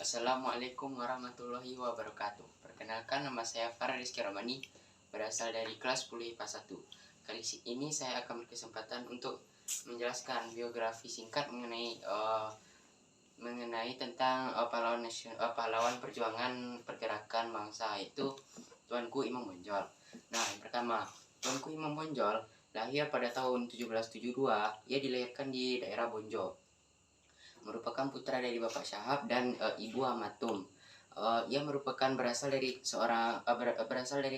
Assalamualaikum warahmatullahi wabarakatuh. Perkenalkan, nama saya Farah Rizky Ramani, berasal dari kelas 10 IPA 1. Kali ini saya akan berkesempatan untuk menjelaskan biografi singkat mengenai tentang pahlawan perjuangan pergerakan bangsa, yaitu Tuanku Imam Bonjol. Nah, yang pertama, Tuanku Imam Bonjol lahir pada tahun 1772. Ia dilahirkan di daerah Bonjo, merupakan putra dari Bapak Syahab dan Ibu Amatum. Ia merupakan berasal dari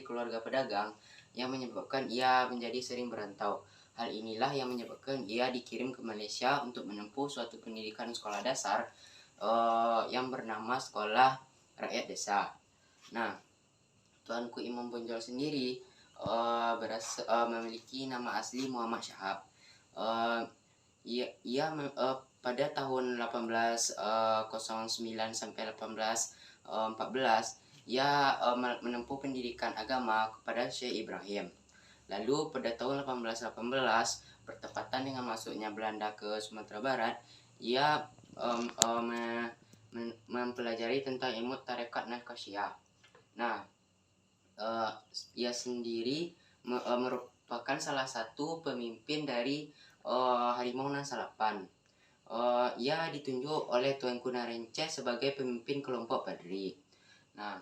keluarga pedagang yang menyebabkan ia menjadi sering berantau. Hal inilah yang menyebabkan ia dikirim ke Malaysia untuk menempuh suatu pendidikan sekolah dasar yang bernama Sekolah Rakyat Desa. Nah, Tuanku Imam Bonjol sendiri memiliki nama asli Muhammad Syahab. Pada tahun 1809 sampai 1814 ia menempuh pendidikan agama kepada Syekh Ibrahim. Lalu pada tahun 1818 bertepatan dengan masuknya Belanda ke Sumatera Barat, ia mempelajari tentang ilmu tarekat Naqsyabandiyah. Nah, ia sendiri merupakan salah satu pemimpin dari Harimau Nan Salapan. Ia ditunjuk oleh Tuanku Narenceh sebagai pemimpin kelompok Padri. Nah,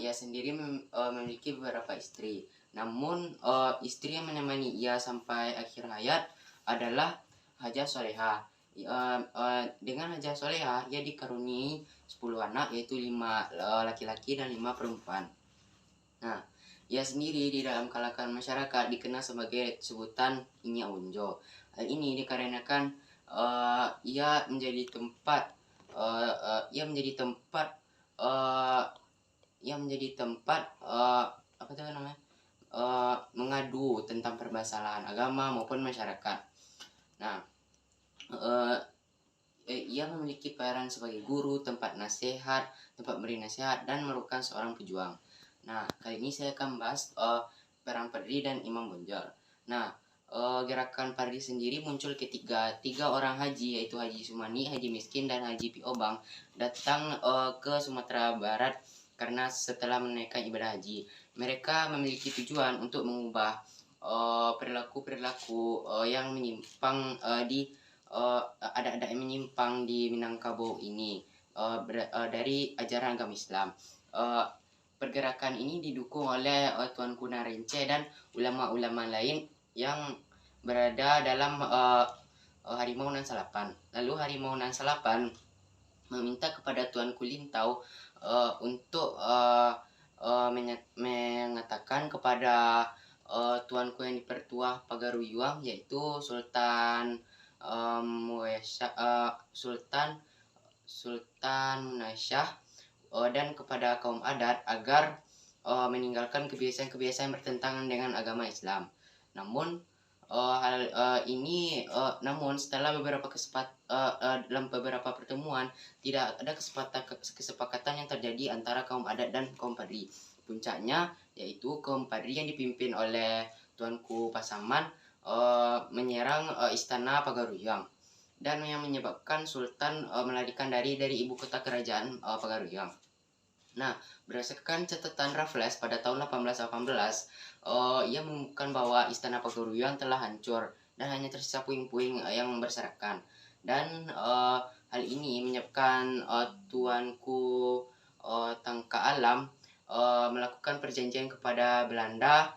ia sendiri memiliki beberapa istri. Namun istri yang menemani ia sampai akhir hayat adalah Hajah Solehah. Dengan Hajah Solehah ia dikaruniai 10 anak, yaitu 5 laki-laki dan 5 perempuan. Nah, ia sendiri di dalam kalangan masyarakat dikenal sebagai sebutan Inyak Bonjo. Hal ini dikarenakan ia menjadi tempat mengadu tentang permasalahan agama maupun masyarakat. Nah, ia memiliki peran sebagai guru, tempat nasihat, tempat beri nasihat, dan merupakan seorang pejuang. Nah, kali ini saya akan membahas perang Padri dan Imam Bonjol. Nah, gerakan Padri sendiri muncul ketika 3 orang haji, yaitu Haji Sumani, Haji Miskin, dan Haji Piobang datang ke Sumatera Barat karena setelah menunaikan ibadah haji. Mereka memiliki tujuan untuk mengubah perilaku-perilaku yang menyimpang ada yang menyimpang di Minangkabau ini dari ajaran agama Islam. Pergerakan ini didukung oleh Tuanku Narenceh dan ulama-ulama lain yang berada dalam Harimau Nan Salapan. Lalu Harimau Nan Salapan meminta kepada Tuanku Lintau untuk mengatakan kepada Tuanku yang dipertua Pagaruyuang, yaitu Sultan Munasyah, dan kepada kaum adat agar meninggalkan kebiasaan-kebiasaan yang bertentangan dengan agama Islam. Namun setelah dalam beberapa pertemuan tidak ada kesepakatan yang terjadi antara kaum adat dan kaum Padri. Puncaknya yaitu kaum Padri yang dipimpin oleh Tuanku Pasaman menyerang istana Pagaruyuang, dan yang menyebabkan Sultan melarikan dari ibu kota kerajaan Pagaruyuang. Nah, berdasarkan catatan Raffles pada tahun 1818, ia menemukan bahwa istana Pagaruyuang telah hancur dan hanya tersisa puing-puing yang berserakan. Dan hal ini menyebabkan Tuanku Tangka Alam melakukan perjanjian kepada Belanda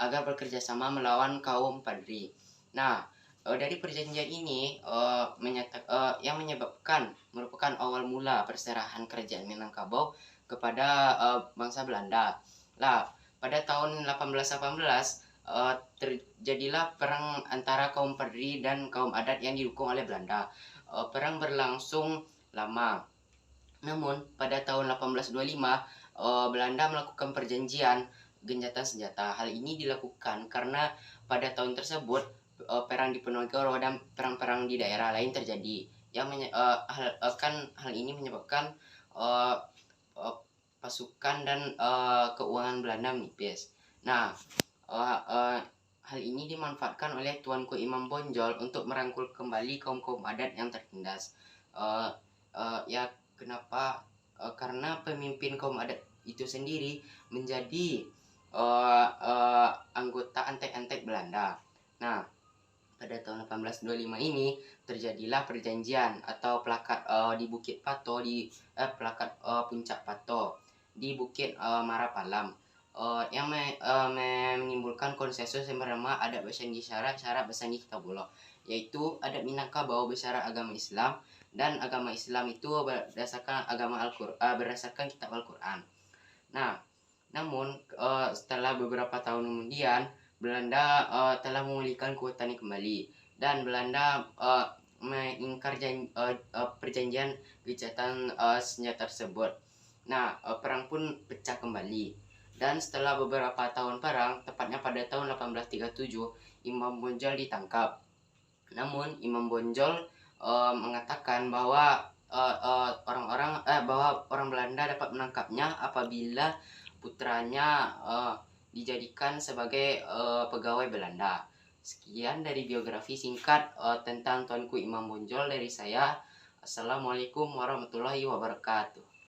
agar bekerja sama melawan kaum Padri. Nah, dari perjanjian ini yang merupakan awal mula perserahan kerajaan Minangkabau kepada bangsa Belanda. Lah, pada tahun 1818 terjadilah perang antara kaum Padri dan kaum adat yang didukung oleh Belanda. Perang berlangsung lama. Namun pada tahun 1825 Belanda melakukan perjanjian gencatan senjata. Hal ini dilakukan karena pada tahun tersebut perang di Ponorogo dan perang-perang di daerah lain terjadi. Hal ini menyebabkan pasukan dan keuangan Belanda menipis. Nah, hal ini dimanfaatkan oleh Tuanku Imam Bonjol untuk merangkul kembali kaum-kaum adat yang tertindas. Kenapa? Karena pemimpin kaum adat itu sendiri menjadi anggota antek-antek Belanda. Nah, pada tahun 1825 ini terjadilah perjanjian atau plakat di Bukit Pato plakat Puncak Pato di Bukit Marapalam, menimbulkan konsensus yang bernama adat bersanding syarat bersanding kitabullah, yaitu adat Minangkabau bersyarat agama Islam, dan agama Islam itu berdasarkan berdasarkan kitab Al-Quran. Nah, namun setelah beberapa tahun kemudian Belanda telah memulihkan kekuatannya kembali, dan Belanda mengingkar perjanjian gencatan senjata tersebut. Nah, perang pun pecah kembali, dan setelah beberapa tahun perang, tepatnya pada tahun 1837, Imam Bonjol ditangkap. Namun Imam Bonjol mengatakan bahwa bahwa orang Belanda dapat menangkapnya apabila putranya dijadikan sebagai pegawai Belanda. Sekian dari biografi singkat tentang Tuanku Imam Bonjol dari saya. Assalamualaikum warahmatullahi wabarakatuh.